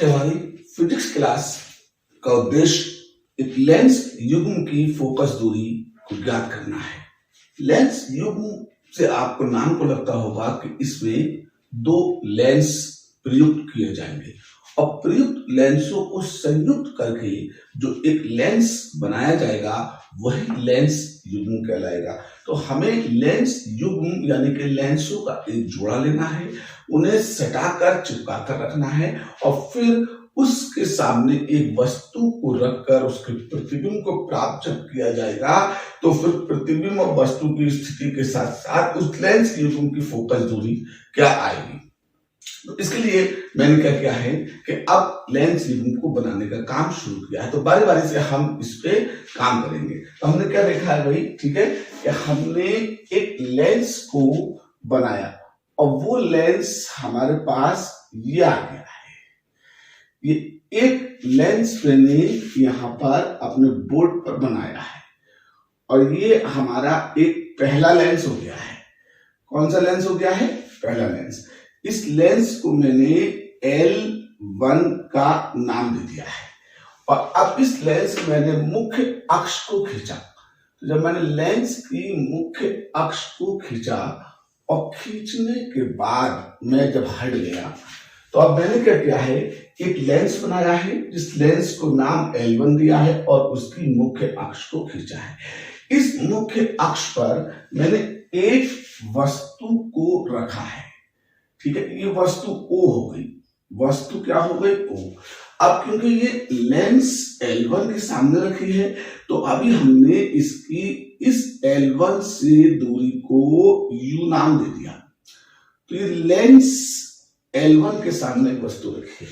की हमारी physics class का उद्देश्य एक लेंस युग्म की फोकस दूरी को ज्ञात करना है। लेंस युग्म से आपको नाम को लगता होगा कि इसमें दो लेंस प्रयुक्त किए जाएंगे और प्रयुक्त लेंसों को संयुक्त करके जो एक लेंस बनाया जाएगा वही लेंस युग्म कहलाएगा। तो हमें लेंस युग्म यानी कि लेंसों का एक जोड़ा लेना है, उन्हें सटाकर चिपकाकर रखना है और फिर उसके सामने एक वस्तु को रखकर उसके प्रतिबिंब को प्राप्त जब किया जाएगा तो फिर प्रतिबिंब और वस्तु की स्थिति के साथ साथ उस लेंस युग्म की फोकस दूरी क्या आएगी। तो इसके लिए मैंने क्या किया है कि अब लेंस युग्म को बनाने का काम शुरू किया है। तो बारी बारी से हम इस पे काम करेंगे। तो हमने क्या देखा है भाई, ठीक है, कि हमने एक लेंस को बनाया और वो लेंस हमारे पास ये आ गया है। ये एक लेंस मैंने यहाँ पर अपने बोर्ड पर बनाया है और ये हमारा एक पहला लेंस हो गया है। कौन सा लेंस हो गया है? पहला लेंस। इस लेंस को मैंने L1 का नाम दे दिया है और अब इस लेंस में मैंने मुख्य अक्ष को खींचा। तो जब मैंने लेंस की मुख्य अक्ष को खींचा और खींचने के बाद मैं जब हट गया तो अब मैंने क्या किया है, एक लेंस बनाया है जिस लेंस को नाम L1 दिया है और उसकी मुख्य अक्ष को खींचा है। इस मुख्य अक्ष पर मैंने एक वस्तु को रखा है, ठीक है। ये वस्तु O हो गई, वस्तु क्या हो गई? O। अब क्योंकि ये लेंस L1 के सामने रखी है तो अभी हमने इसकी इस L1 से दूरी को U नाम दे दिया। तो ये लेंस L1 के सामने एक वस्तु रखी है।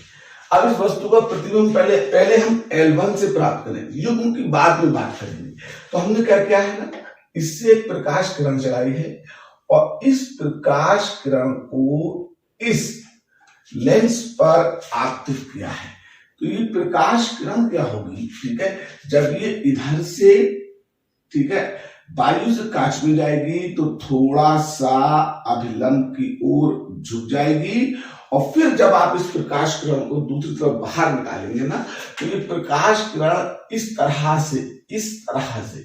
अब इस वस्तु का प्रतिबिंब पहले हम L1 से प्राप्त करेंगे, युग्म की बाद में बात करेंगे। तो हमने क्या किया है ना, इससे एक प्रकाश किरण चलाई है और इस प्रकाश किरण को इस लेंस पर आपतित किया है। तो ये प्रकाश किरण क्या होगी, ठीक है, जब ये इधर से, ठीक है, वायु से कांच में जाएगी तो थोड़ा सा अभिलंब की ओर झुक जाएगी और फिर जब आप इस प्रकाश किरण को दूसरी तरफ बाहर निकालेंगे ना तो ये प्रकाश किरण इस तरह से,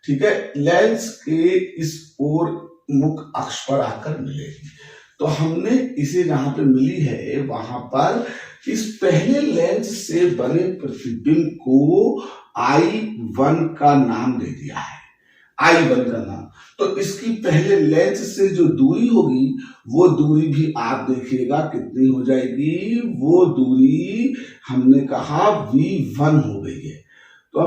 ठीक है, लेंस के इस ओर मुख्य अक्ष पर आकर मिलेगी। तो हमने इसे जहां पे मिली है वहां पर इस पहले लेंस से बने प्रतिबिंब को I1 का नाम दे दिया है, I1 का नाम। तो इसकी पहले लेंस से जो दूरी होगी वो दूरी भी आप देखिएगा कितनी हो जाएगी, वो दूरी हमने कहा V1 हो गई है। तो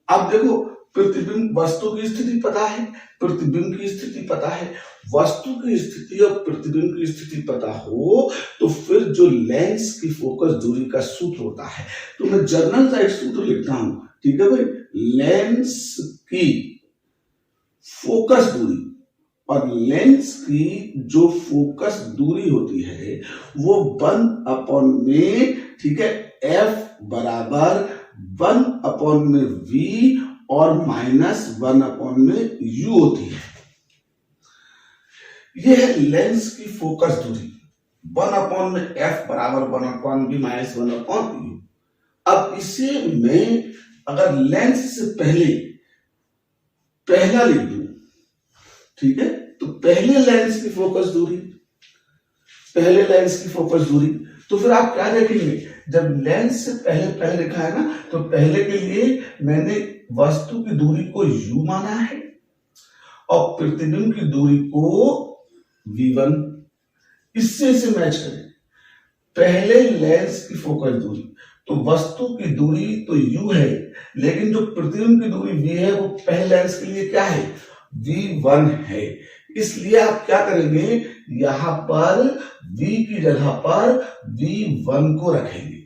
अब देखो, प्रतिबिंब वस्तु की स्थिति पता है, प्रतिबिंब की स्थिति पता है, वस्तु की स्थिति और प्रतिबिंब की स्थिति पता हो तो फिर जो लेंस की फोकस दूरी का सूत्र होता है, तो मैं जर्नल का एक सूत्र लिखता हूं, ठीक है भाई। लेंस की फोकस दूरी और लेंस की जो फोकस दूरी होती है वो 1/में, ठीक है, F बराबर 1/V और -1/में U होती है। यह है लेंस की फोकस दूरी, 1/में F बराबर 1/V -1/U। अब इसे मैं अगर लेंस से पहला लिख दूं, ठीक है, तो पहले लेंस की फोकस दूरी, तो फिर आप क्या देखेंगे, जब लेंस से पहले लिखा है ना तो पहले के लिए मैंने वस्तु की दूरी को U माना है और प्रतिबिंब की दूरी को V1। इससे मैच करें, पहले लेंस की फोकस दूरी, तो वस्तु की दूरी तो U है लेकिन जो प्रतिबिंब की दूरी V है वो पहले लेंस के लिए क्या है, V1 है। इसलिए आप क्या करेंगे, यहां पर V की जगह पर V1 को रखेंगे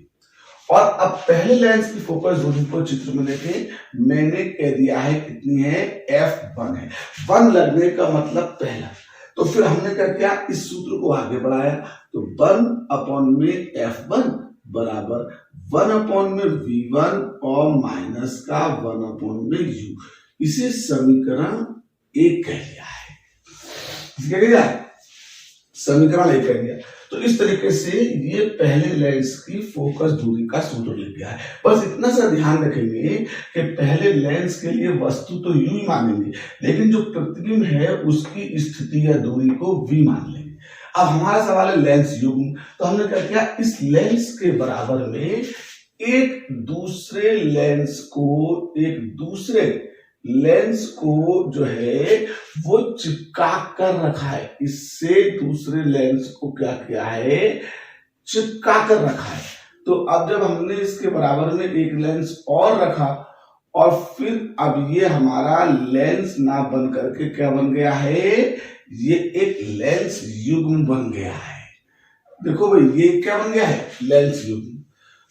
और अब पहले लेंस की फोकस दूरी को चित्र में लेके मैंने कह दिया है कितनी है, F1 है। 1 लगने का मतलब पहला। तो फिर हमने क्या किया, इस सूत्र को आगे बढ़ाया, तो 1/में F1 बराबर 1/में V1 और माइनस का 1/में U। इसे समीकरण 1 कह लिया है। क्या कह दिया? समीकरण एक कह दिया। तो इस तरीके से ये पहले लेंस की फोकस दूरी का सूत्र लिख गया है। बस इतना सा ध्यान रखेंगे कि पहले लेंस के लिए वस्तु तो यू ही मानेंगे, लेकिन जो प्रतिबिंब है उसकी स्थिति या दूरी को वी मान लेंगे। अब हमारा सवाल है लेंस युग्म, तो हमने क्या किया, इस लेंस के बराबर में एक दूसरे लेंस को जो है वो चिपका कर रखा है। इससे दूसरे लेंस को क्या किया है, चिपका कर रखा है। तो अब जब हमने इसके बराबर में एक लेंस और रखा और फिर अब ये हमारा लेंस ना बन करके क्या बन गया है, ये एक लेंस युग्म बन गया है। देखो भाई ये क्या बन गया है, लेंस युग्म।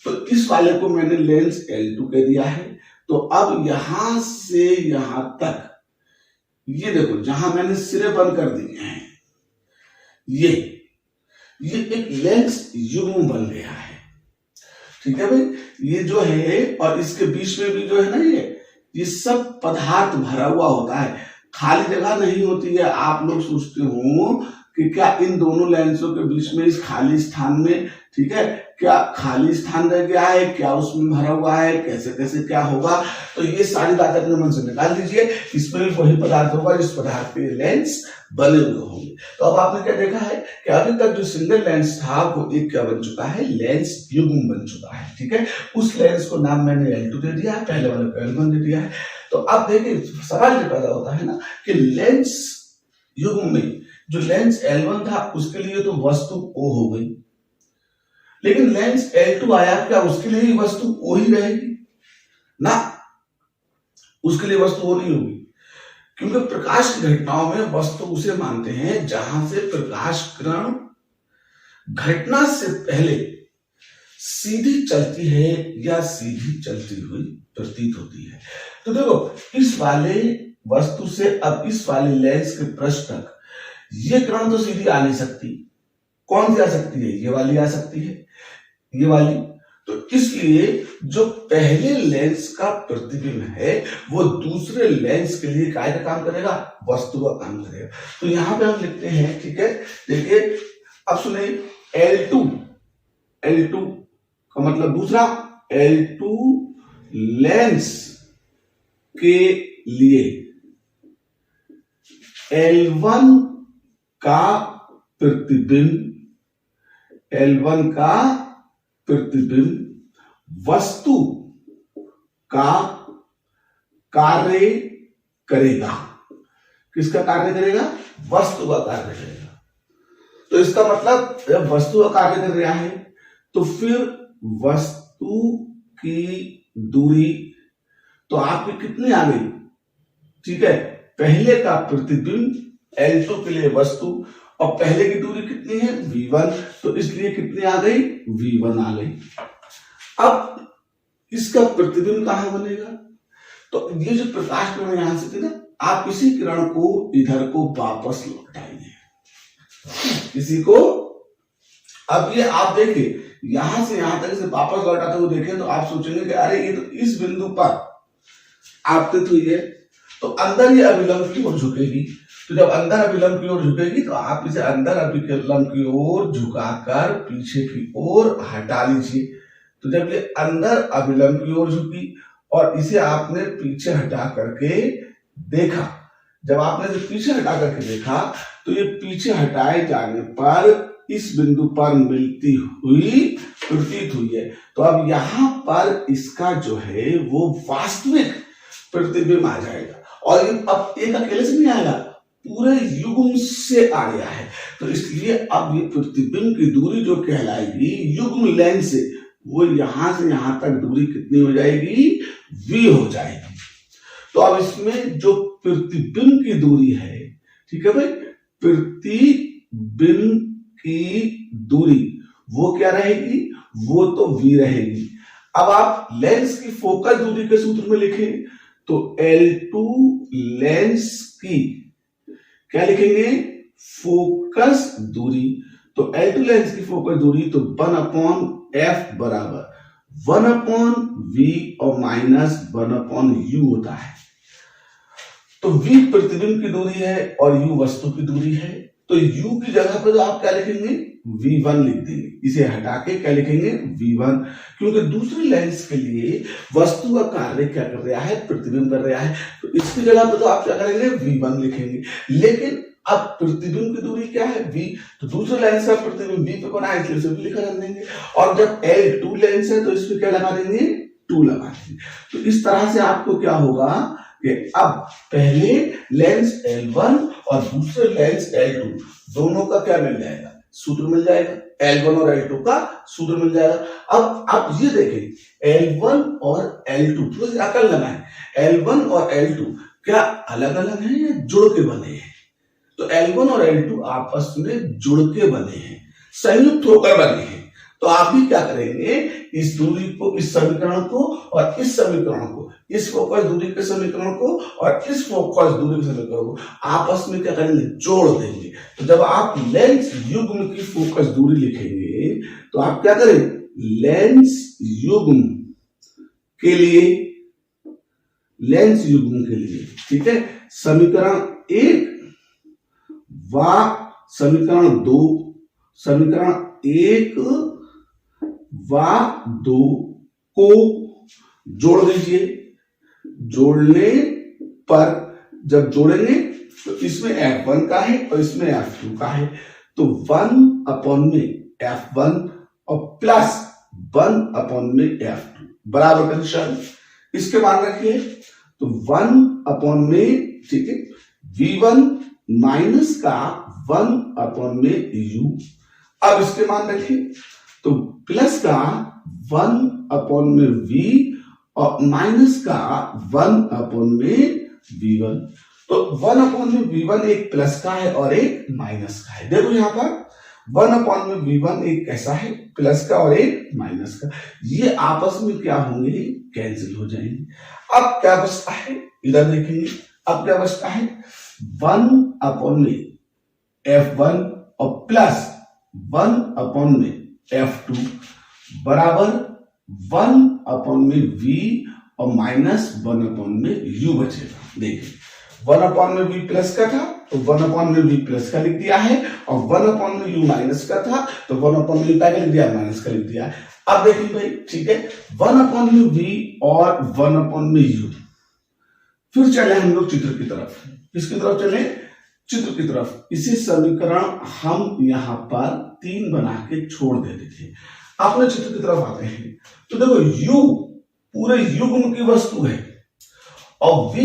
तो इस वाले को मैंने लेंस L2 कह दिया है। तो अब यहां से यहां तक ये देखो, जहां मैंने सिरे बंद कर दिए हैं, ये एक लेंस युग्म बन गया है। ठीक है भाई, ये जो है और इसके बीच में भी जो है ना, ये सब पदार्थ भरा हुआ होता है, खाली जगह नहीं होती है। आप लोग सोचते हो कि क्या इन दोनों लेंसों के बीच में इस खाली स्थान में, ठीक है, क्या खाली स्थान रह गया है, क्या उसमें भरा हुआ है, कैसे कैसे क्या होगा, तो ये सारी बात अपने मन से निकाल दीजिए। इसमें भी वही पदार्थ होगा जिस पदार्थ पे लेंस बने हुए होंगे। तो अब आपने क्या देखा है कि अभी तक जो सिंगल लेंस था वो एक क्या बन चुका है, लेंस युग्म बन चुका है। ठीक है, उस लेंस को नाम मैंने L2 दे दिया है, पहले वाले को L1 दे दिया है। तो अब देखिए सवाल ये पैदा होता है ना कि लेंस युग्म में जो लेंस L1 था उसके लिए तो वस्तु O हो गई, लेकिन लेंस L2 आया, क्या उसके लिए वस्तु O ही रहेगी ना, उसके लिए वस्तु O नहीं होगी। क्योंकि प्रकाश की घटनाओं में वस्तु उसे मानते हैं जहां से प्रकाश किरण घटना से पहले सीधी चलती है या सीधी चलती हुई प्रतीत होती है। तो देखो इस वाले वस्तु से अब इस वाले लेंस के पृष्ठ तक ये किरण तो सीधी आ नहीं सकती। कौन सी आ सकती है, ये वाली आ सकती है, ये वाली। तो इसलिए जो पहले लेंस का प्रतिबिंब है वो दूसरे लेंस के लिए काय का काम करेगा, वस्तु का काम करेगा। तो यहां पे हम लिखते हैं, ठीक है, देखिए अब सुने, L2 का मतलब दूसरा, L2 लेंस के लिए L1 का प्रतिबिंब वस्तु का कार्य करेगा। किसका कार्य करेगा, वस्तु का कार्य करेगा। तो इसका मतलब जब वस्तु का कार्य कर रहा है तो फिर वस्तु की दूरी तो आपकी कितनी आ गई, ठीक है, पहले का प्रतिबिंब L2 के लिए वस्तु और पहले की दूरी कितनी है, V1, तो इसलिए कितनी आ गई, V1 आ गई। अब इसका प्रतिबिंब कहां बनेगा, तो ये जो प्रकाश किरण यहां से थी ना, आप इसी किरण को इधर को वापस लौटाइए, इसी को। अब ये आप देखिए यहां से यहां तक इसे वापस लौटाते हुए देखें तो आप सोचेंगे कि अरे ये तो इस बिंदु पर आपतित हुई है, तो अंदर ये अभिलंब की ओर झुकेगी। तो जब अंदर अभिलंब की ओर झुकेगी तो आप इसे अंदर अभिलंब की ओर झुकाकर पीछे की ओर हटा लीजिए। तो जब ये अंदर अभिलंब की ओर झुकी और इसे आपने पीछे हटा करके देखा, जब आपने इसे पीछे हटा करके देखा तो ये पीछे हटाए जाने पर इस बिंदु पर मिलती हुई प्रतीत हुई है। तो अब यहां पर इसका जो है वो वास्तविक प्रतिबिंब आ जाएगा, और ये अब एक अकेले से नहीं आएगा, पूरे युग्म से आ गया है। तो इसलिए अब ये प्रतिबिंब की दूरी जो कहलाएगी युग्म लेंस से, वो यहां से यहां तक दूरी कितनी हो जाएगी, V हो जाएगी। तो अब इसमें जो प्रतिबिंब की दूरी है, ठीक है भाई, प्रतिबिंब की दूरी वो क्या रहेगी, वो तो V रहेगी। अब आप लेंस की फोकस दूरी के सूत्र में लिखें तो L2 लेंस की क्या लिखेंगे, फोकस दूरी। तो L2 लेंस की फोकस दूरी तो 1/f बराबर 1/v और माइनस 1/u होता है। तो v प्रतिबिंब की दूरी है और u वस्तु की दूरी है। तो u की जगह पर आप क्या लिखेंगे, v1 लिख देंगे। इसे हटा के क्या लिखेंगे, v1, क्योंकि दूसरी लेंस के लिए वस्तु का कार्य क्या कर रहा है, प्रतिबिंब कर रहा है। तो इसकी जगह पर तो आप क्या करेंगे, v1 लिखेंगे। लेकिन अब प्रतिबिंब की दूरी क्या है, v, तो दूसरे लेंस का प्रतिबिंब v पे बना है, इसलिए भी लिखा रख देंगे। और जब L2 लेंस है तो इसमें क्या लगा देंगे, 2 लगा देंगे। तो इस तरह से आपको क्या होगा कि अब पहले लेंस L1 और दूसरे लेंस L2 दोनों का क्या मिल जाएगा, सूत्र मिल जाएगा, L1 और L2 का सूत्र मिल जाएगा। अब आप ये देखें L1 और L2 थोड़ी अकल लगाएं, L1 और L2 क्या अलग अलग हैं या जुड़ के बने हैं? तो L1 और L2 आपस में जुड़ के बने हैं, संयुक्त होकर बने हैं। तो आप भी क्या करेंगे, इस दूरी को, इस समीकरण को और इस समीकरण को, इस फोकस दूरी के समीकरण को और इस फोकस दूरी के समीकरण को आपस में क्या करेंगे, जोड़ देंगे। तो जब आप लेंस युग्म की फोकस दूरी लिखेंगे तो आप क्या करें, लेंस युग्म के लिए, लेंस युग्म के लिए, ठीक है, समीकरण 1 व समीकरण 2, समीकरण 1 व 2 को जोड़ दीजिए। जोड़ने पर जब जोड़ेंगे तो इसमें F1 का है और इसमें F2 का है, तो 1 में F1 और प्लस 1 में F2 बराबर का निशान, इसके मान रखिए। तो 1 में, ठीक है, V1 माइनस का 1 में U, अब इसके मान रखिए। तो प्लस का 1 में V और माइनस का 1 में V1। तो 1 में V1 एक प्लस का है और एक माइनस का है। देखो यहां पर 1 में V1 एक कैसा है, प्लस का और एक माइनस का, ये आपस में क्या होंगे, कैंसिल हो जाएंगे। अब क्या बचता है, इधर देखेंगे, अब क्या बचता है, 1 में F1 और प्लस 1 में F2 बराबर 1 में V और माइनस 1 में U बचेगा। देखिए 1 में V प्लस का था तो 1 में V प्लस का लिख दिया है, और 1 में U माइनस का था तो 1 में क्या लिख दिया, माइनस का लिख दिया है। अब देखिए भाई, ठीक है, 1 में V और 1 में U। फिर चले हम लोग चित्र की तरफ। किसकी तरफ चले, चित्र की तरफ। इसी समीकरण हम यहां पर 3 बना के छोड़ देते थे। अपने चित्र की तरफ आते हैं तो देखो U पूरे युग्म की वस्तु है और V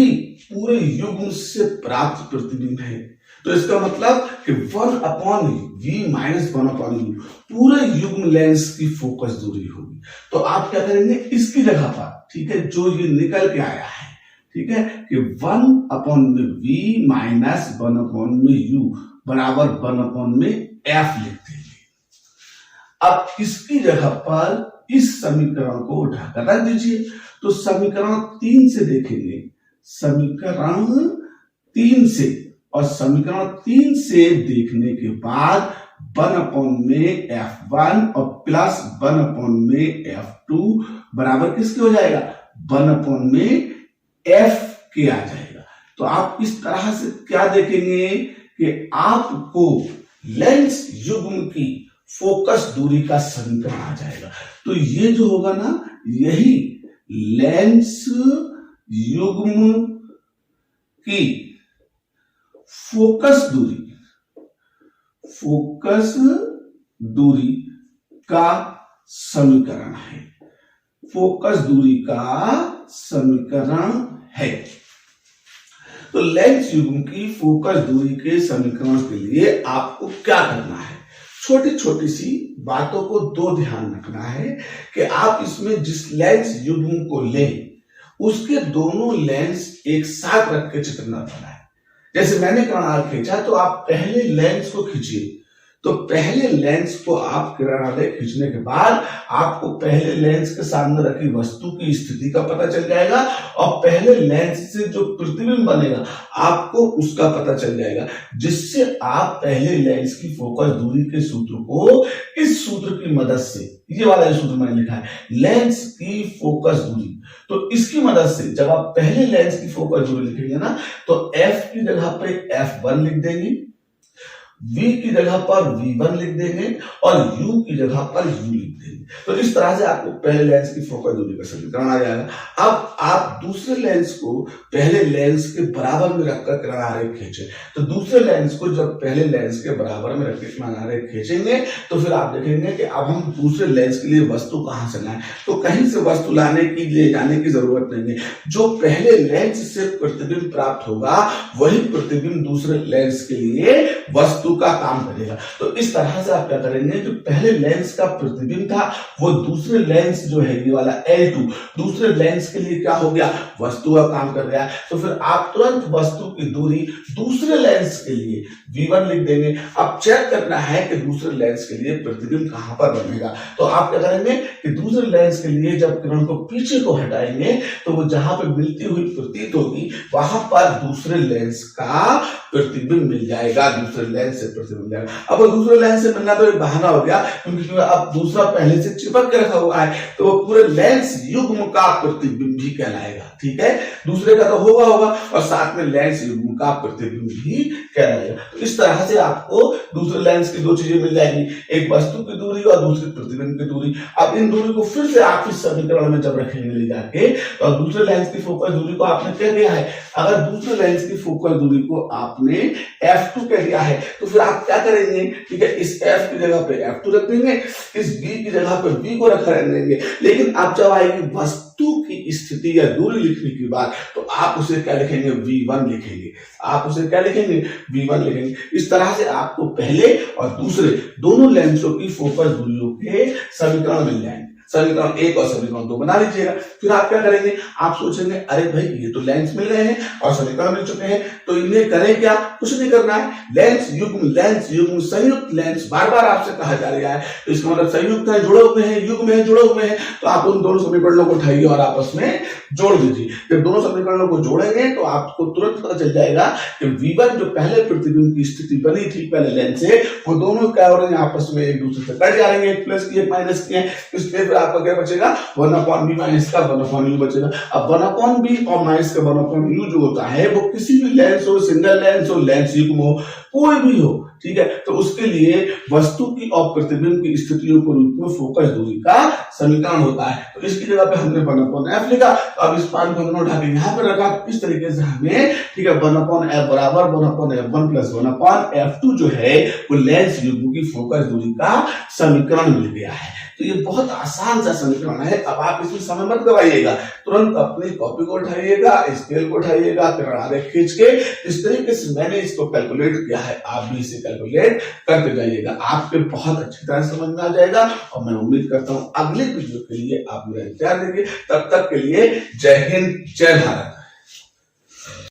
पूरे युग्म से प्राप्त प्रतिबिंब है। तो इसका मतलब कि 1/V माइनस 1/U पूरे युग्म लेंस की फोकस दूरी होगी। तो आप क्या करेंगे, इसकी जगह पर, ठीक है, जो ये निकल के आया है, ठीक है, कि 1/V माइनस 1/U बराबर 1/F लिख देंगे। अब इसकी जगह पर इस समीकरण को उठाकर रख दीजिए। तो समीकरण 3 से देखेंगे, समीकरण 3 से, और समीकरण 3 से देखने के बाद 1 में F1 और प्लस 1 में F2 बराबर किसके हो जाएगा, 1 में F के आ जाएगा। तो आप इस तरह से क्या देखेंगे कि आपको लेंस युग्म की फोकस दूरी का समीकरण आ जाएगा। तो ये जो होगा ना, यही लेंस युग्म की फोकस दूरी का समीकरण है, फोकस दूरी का समीकरण है। तो लेंस युग्म की फोकस दूरी के समीकरण के लिए आपको क्या करना है, छोटी छोटी सी बातों को दो ध्यान रखना है कि आप इसमें जिस लेंस युग्म को लें उसके दोनों लेंस एक साथ रख के चित्र न बनाएं। जैसे मैंने किनारा खींचा तो आप पहले लेंस को खींचिए, तो पहले लेंस को आप किनारे खींचने के बाद आपको पहले लेंस के सामने रखी वस्तु की स्थिति का पता चल जाएगा, और पहले लेंस से जो प्रतिबिंब बनेगा आपको उसका पता चल जाएगा, जिससे आप पहले लेंस की फोकस दूरी के सूत्र को इस सूत्र की मदद से, ये वाला सूत्र मैंने लिखा है, लेंस की फोकस दूरी, तो इसकी मदद से जब आप पहले लेंस की फोकस दूरी लिखेंगे ना, तो F की जगह पे F1 लिख देंगे, v की जगह पर v1 लिख देंगे और u की जगह पर u लिख देंगे। तो इस तरह से आपको पहले लेंस की फोकस दूरी का समीकरण आ जाएगा। अब आप दूसरे लेंस को पहले लेंस के बराबर में रखकर किरण आरेख खींचे। तो दूसरे लेंस को जब पहले लेंस के बराबर में रखकर किरण आरेख खींचेंगे तो फिर आप देखेंगे कि अब हम दूसरे लेंस के लिए वस्तु कहां से लाएं। तो कहीं से वस्तु लाने की ले जाने की जरूरत नहीं है। जो पहले लेंस से प्रतिबिंब प्राप्त होगा वही प्रतिबिंब दूसरे लेंस के लिए वस्तु का काम करेगा। तो इस तरह से आप क्या करेंगे, जो पहले लेंस का प्रतिबिंब था वो दूसरे लेंस जो है ये वाला L2 दूसरे लेंस के लिए क्या हो गया, वस्तु का काम कर रहा है। तो फिर आप तुरंत वस्तु की दूरी दूसरे लेंस के लिए v1 लिख देंगे। अब चेक करना है कि दूसरे लेंस के लिए प्रतिबिंब कहां पर बनेगा। तो आप क्या करेंगे कि दूसरे लेंस के लिए जब किरण को पीछे को हटाएंगे तो वो जहां पे मिलती हुई प्रतीत होगी वहां पर दूसरे लेंस का प्रतिबिंब मिल जाएगा, दूसरे लेंस से प्रतिबिंब मिल जाएगा। अब दूसरे लेंस से मिलना तो एक बहाना हो गया, क्योंकि अब दूसरा पहले से चिपक के रखा हुआ है तो वो पूरे लेंस युग्म का प्रतिबिंब भी कहलाएगा। ठीक है, दूसरे का तो होगा और साथ में लेंस युग्म का प्रतिबिंब भी कहलाएगा। तो इस तरह से आपको दूसरे लेंस की दो चीजें मिल जाएंगी, एक वस्तु की दूरी और दूसरी प्रतिबिंब की दूरी। अब इन दूरी को फिर से आप इस समीकरण में जब रखेंगे ले जाके तो दूसरे लेंस की फोकस दूरी को आपने क्या दिया है, अगर दूसरे लेंस की फोकस दूरी को आपने f2 कह दिया है तो फिर आप क्या करेंगे, ठीक है, इस f की जगह पे f2 रख देंगे, इस v की जगह पे v को रखा रख देंगे। लेकिन अब जब आएगी वस्तु की स्थिति या दूरी लिखने की बात तो आप उसे क्या लिखेंगे, v1 लिखेंगे। आप उसे क्या लिखेंगे, v1 लिखेंगे। इस तरह से आपको पहले और दूसरे दोनों लेंसों की फोकस दूरियों के समीकरण मिल जाएंगे। समीकरण 1 और समीकरण 2 बना लीजिएगा। फिर आप क्या करेंगे, आप सोचेंगे अरे भाई ये तो लेंस मिल गए हैं और समीकरण मिल चुके हैं तो इन्हें करें क्या, कुछ नहीं करना है। लेंस युग्म संयुक्त लेंस बार बार आपसे कहा जा रहा है, तो इसका मतलब संयुक्त है, जुड़े हुए हैं, युग्म है, जुड़े हुए हैं। तो आप उन दोनों समीकरणों को उठाइए और आपस में जोड़ दीजिए। जब दोनों समीकरणों को जोड़ेंगे तो आपको तुरंत पता चल जाएगा कि v1 जो पहले प्रतिबिंब की स्थिति बनी थी पहले लेंस से, वो दोनों क्या हो रहे हैं, आपस में एक दूसरे से कट जा रहे हैं, एक प्लस की एक माइनस की है। इसलिए फिर आपका क्या बचेगा, 1/b माइनस का 1/u बचेगा। अब 1/b और माइनस का 1/u जो होता है वो किसी भी लेंस हो, सिंगल लेंस हो, लेंस युग्म हो, कोई भी हो, ठीक है, तो उसके लिए वस्तु की और प्रतिबिंब की स्थितियों के रूप में फोकस दूरी का समीकरण होता है। तो इसकी जगह पे हमने 1/f लिखा, तो अब इस मान को हमने उठा के यहाँ पे रखा। इस तरीके से हमें, ठीक है, 1/f बराबर 1/f1 प्लस 1/f2 जो है वो लेंस युग्म की फोकस दूरी का समीकरण मिल गया है। तो ये बहुत आसान सा समीकरण है। अब आप इसमें समय मत गवाइएगा, तुरंत अपनी कॉपी को उठाइएगा, स्केल को उठाइएगा, किरण आरेख खींच के इस तरीके से मैंने इसको कैलकुलेट किया है, आप भी इसे कैलकुलेट करते जाइएगा, आपके बहुत अच्छी तरह समझ में आ जाएगा। और मैं उम्मीद करता हूं अगले वीडियो के लिए आप मेरा इंतजार करिए। तब तक के लिए जय हिंद, जय भारत।